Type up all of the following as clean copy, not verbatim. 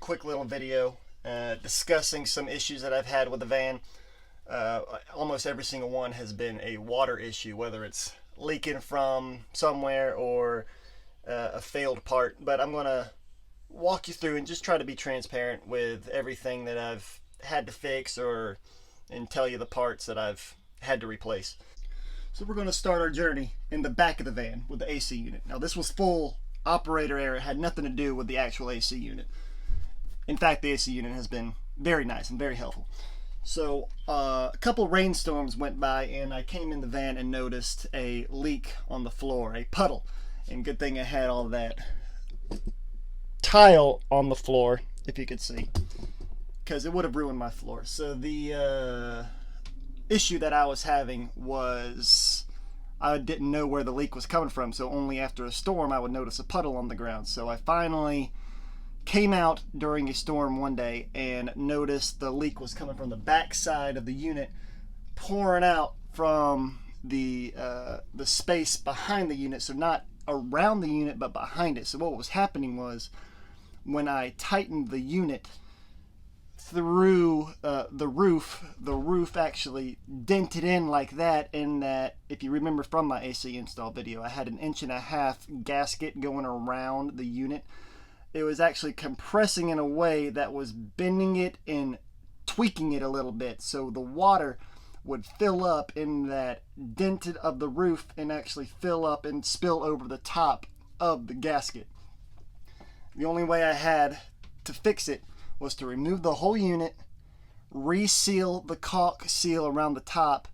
quick little video discussing some issues that I've had with the van. Almost every single one has been a water issue, whether it's leaking from somewhere or a failed part. But I'm going to walk you through and just try to be transparent with everything that I've had to fix and tell you the parts that I've had to replace. So we're going to start our journey in the back of the van with the AC unit. Now this was full operator error. It had nothing to do with the actual AC unit. In fact, the AC unit has been very nice and very helpful. So a couple rainstorms went by and I came in the van and noticed a leak on the floor, a puddle. And good thing I had all that tile on the floor, if you could see, because it would have ruined my floor. So the issue that I was having was I didn't know where the leak was coming from, so only after a storm I would notice a puddle on the ground. So I finally came out during a storm one day and noticed the leak was coming from the back side of the unit, pouring out from the space behind the unit, so not around the unit but behind it. So what was happening was when I tightened the unit through the roof actually dented in like that, in that, if you remember from my AC install video, I had an 1.5 inch gasket going around the unit. It was actually compressing in a way that was bending it and tweaking it a little bit, so the water would fill up in that dented of the roof and actually fill up and spill over the top of the gasket. The only way I had to fix it was to remove the whole unit, reseal the caulk seal around the top,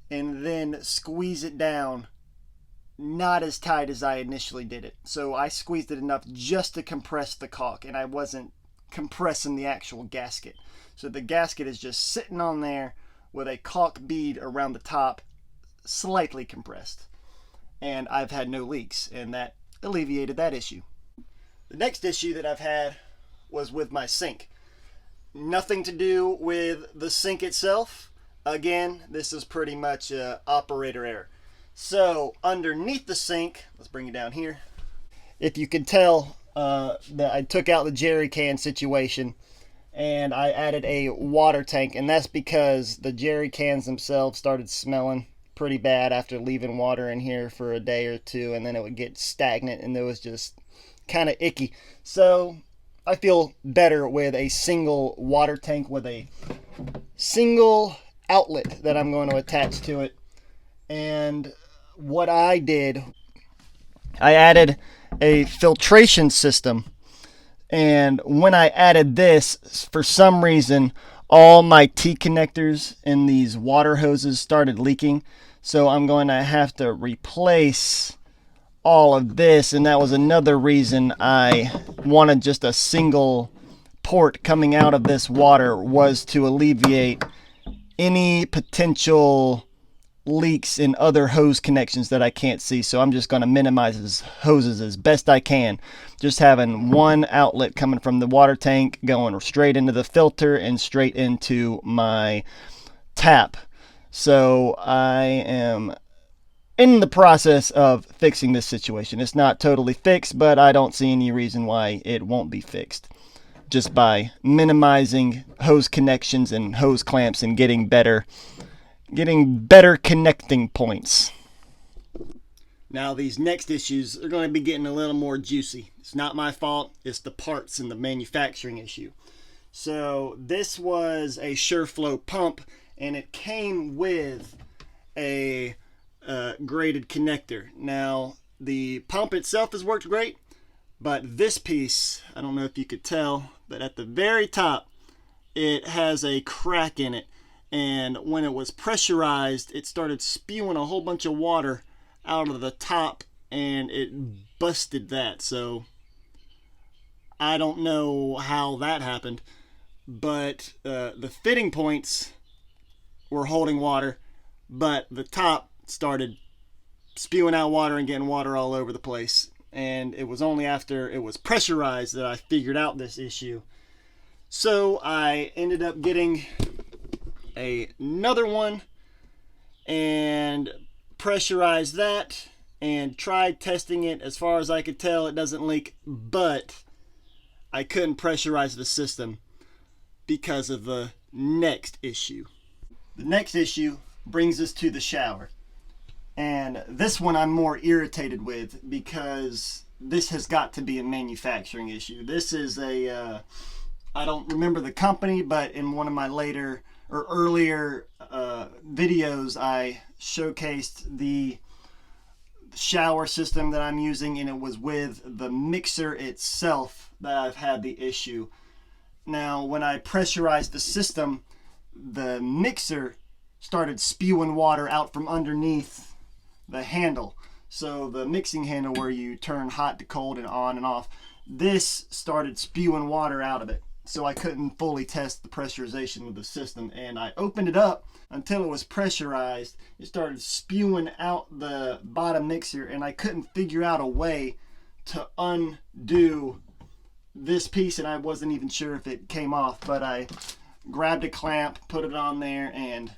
and then squeeze it down, not as tight as I initially did it. So I squeezed it enough just to compress the caulk, and I wasn't compressing the actual gasket. So the gasket is just sitting on there with a caulk bead around the top, slightly compressed. And I've had no leaks, and that alleviated that issue. The next issue that I've had was with my sink. Nothing to do with the sink itself. Again, this is pretty much operator error. So underneath the sink, let's bring it down here. If you can tell, that I took out the jerry can situation and I added a water tank, and that's because the jerry cans themselves started smelling pretty bad after leaving water in here for a day or two, and then it would get stagnant and it was just kind of icky. So I feel better with a single water tank with a single outlet that I'm going to attach to it. And what I did, I added a filtration system. And when I added this, for some reason, all my T-connectors in these water hoses started leaking. So I'm going to have to replace all of this, and that was another reason I wanted just a single port coming out of this water, was to alleviate any potential leaks in other hose connections that I can't see. So I'm just going to minimize these hoses as best I can, just having one outlet coming from the water tank going straight into the filter and straight into my tap. So I am in the process of fixing this situation. It's not totally fixed, but I don't see any reason why it won't be fixed, just by minimizing hose connections and hose clamps and getting better connecting points. Now these next issues are going to be getting a little more juicy. It's not my fault, it's the parts and the manufacturing issue. So this was a SureFlow pump, and it came with a graded connector. Now the pump itself has worked great, but this piece, I don't know if you could tell, but at the very top it has a crack in it, and when it was pressurized it started spewing a whole bunch of water out of the top and it busted that. So I don't know how that happened, but the fitting points were holding water, but the top started spewing out water and getting water all over the place. And it was only after it was pressurized that I figured out this issue. So I ended up getting another one and pressurized that and tried testing it. As far as I could tell, it doesn't leak, but I couldn't pressurize the system because of the next issue. The next issue brings us to the shower. And this one I'm more irritated with because this has got to be a manufacturing issue. This is a, I don't remember the company, but in one of my later or earlier videos, I showcased the shower system that I'm using, and it was with the mixer itself that I've had the issue. Now, when I pressurized the system, the mixer started spewing water out from underneath the handle. So the mixing handle where you turn hot to cold and on and off, this started spewing water out of it. So I couldn't fully test the pressurization of the system, and I opened it up until it was pressurized. It started spewing out the bottom mixer, and I couldn't figure out a way to undo this piece, and I wasn't even sure if it came off, but I grabbed a clamp, put it on there, and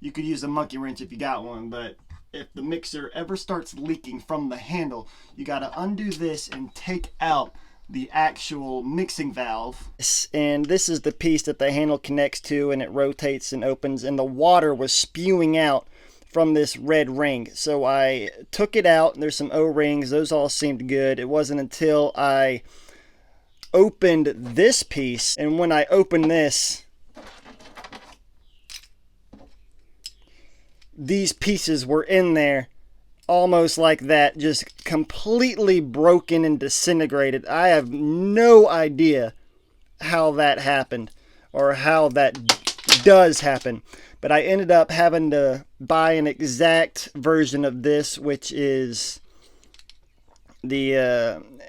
you could use a monkey wrench if you got one, but if the mixer ever starts leaking from the handle, you got to undo this and take out the actual mixing valve. And this is the piece that the handle connects to, and it rotates and opens, and the water was spewing out from this red ring. So I took it out, and there's some O-rings, those all seemed good. It wasn't until I opened this piece, and when I opened this, these pieces were in there almost like that, just completely broken and disintegrated. I have no idea how that happened or how that does happen, but I ended up having to buy an exact version of this, which is the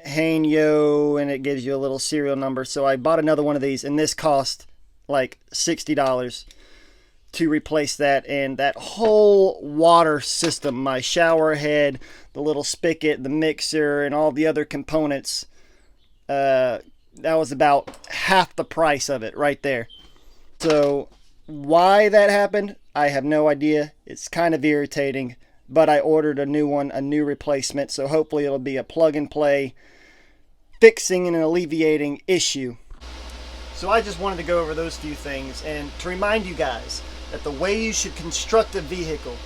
Hanyo, and it gives you a little serial number. So I bought another one of these, and this cost like $60 to replace that. And that whole water system, my shower head, the little spigot, the mixer, and all the other components, that was about half the price of it right there. So why that happened, I have no idea. It's kind of irritating, but I ordered a new one, a new replacement, so hopefully it'll be a plug and play fixing and alleviating issue. So I just wanted to go over those few things and to remind you guys that the way you should construct a vehicle,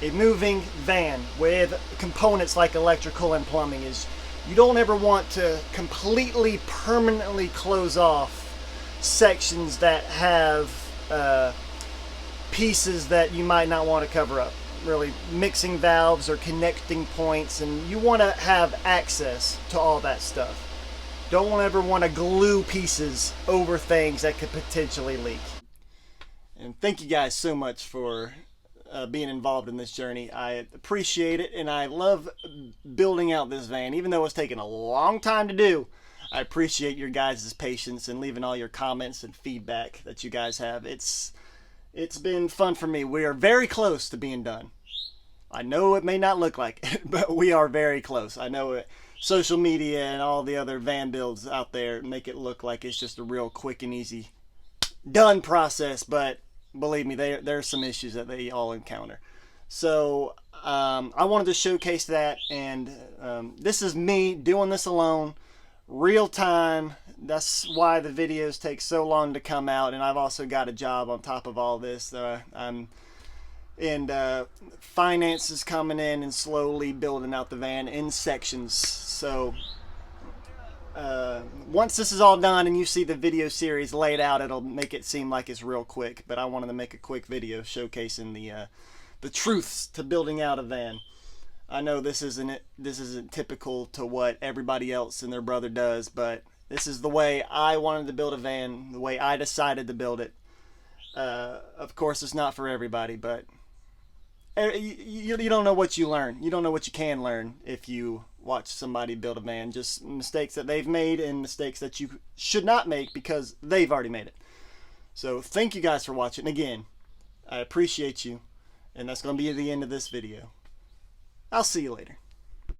a moving van with components like electrical and plumbing, is you don't ever want to completely permanently close off sections that have pieces that you might not want to cover up. Really, mixing valves or connecting points, and you want to have access to all that stuff. Don't ever want to glue pieces over things that could potentially leak. And thank you guys so much for being involved in this journey. I appreciate it, and I love building out this van, even though it's taken a long time to do. I appreciate your guys' patience and leaving all your comments and feedback that you guys have. It's been fun for me. We are very close to being done. I know it may not look like it, but we are very close. I know it, social media and all the other van builds out there make it look like it's just a real quick and easy done process, but believe me, there's some issues that they all encounter. So I wanted to showcase that, and this is me doing this alone, real time. That's why the videos take so long to come out, and I've also got a job on top of all this. Finance is coming in and slowly building out the van in sections. So once this is all done and you see the video series laid out, it'll make it seem like it's real quick, but I wanted to make a quick video showcasing the truths to building out a van. I know this isn't typical to what everybody else and their brother does, but this is the way I wanted to build a van, the way I decided to build it. Of course, it's not for everybody, but you don't know what you learn. You don't know what you can learn if you watch somebody build a van. Just mistakes that they've made and mistakes that you should not make because they've already made it. So thank you guys for watching. Again, I appreciate you, and that's going to be the end of this video. I'll see you later.